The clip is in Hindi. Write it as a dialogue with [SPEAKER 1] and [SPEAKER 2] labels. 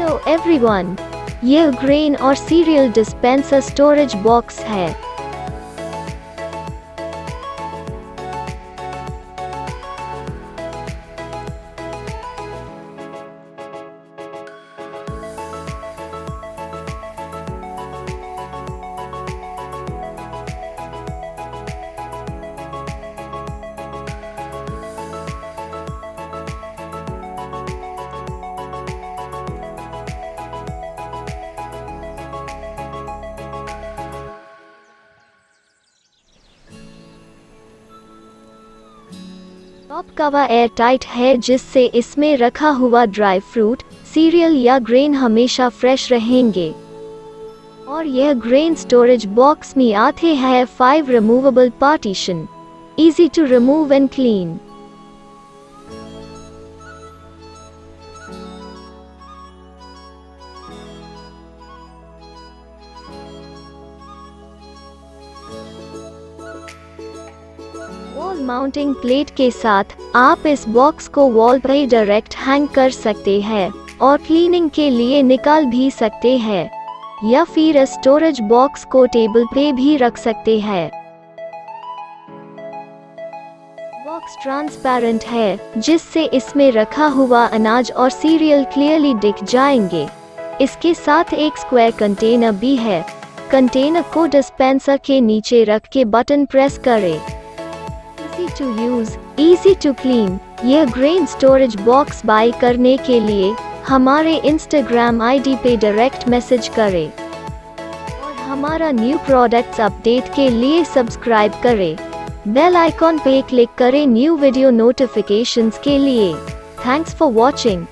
[SPEAKER 1] हेलो एवरीवन, यह ग्रेन और सीरियल डिस्पेंसर स्टोरेज बॉक्स है। टॉप कवर एयर टाइट है, जिससे इसमें रखा हुआ ड्राई फ्रूट, सीरियल या ग्रेन हमेशा फ्रेश रहेंगे। और यह ग्रेन स्टोरेज बॉक्स में आते हैं 5 removable partition, easy to remove and clean. Wall mounting plate के साथ आप इस बॉक्स को वॉल पर डायरेक्ट हैंग कर सकते हैं और क्लीनिंग के लिए निकाल भी सकते हैं, या फिर इस स्टोरेज बॉक्स को टेबल पे भी रख सकते हैं। बॉक्स ट्रांसपेरेंट है, जिससे इसमें रखा हुआ अनाज और सीरियल क्लियरली दिख जाएंगे। इसके साथ एक स्क्वायर कंटेनर भी है। कंटेनर को डिस्पेंसर के नीचे रख के बटन प्रेस करें। Easy to use, easy to clean। यह ग्रेन स्टोरेज बॉक्स बाय करने के लिए हमारे इंस्टाग्राम आईडी पे डायरेक्ट मैसेज करें और हमारा न्यू प्रोडक्ट्स अपडेट के लिए सब्सक्राइब करें। बेल आइकॉन पे क्लिक करें न्यू वीडियो नोटिफिकेशंस के लिए। Thanks for watching.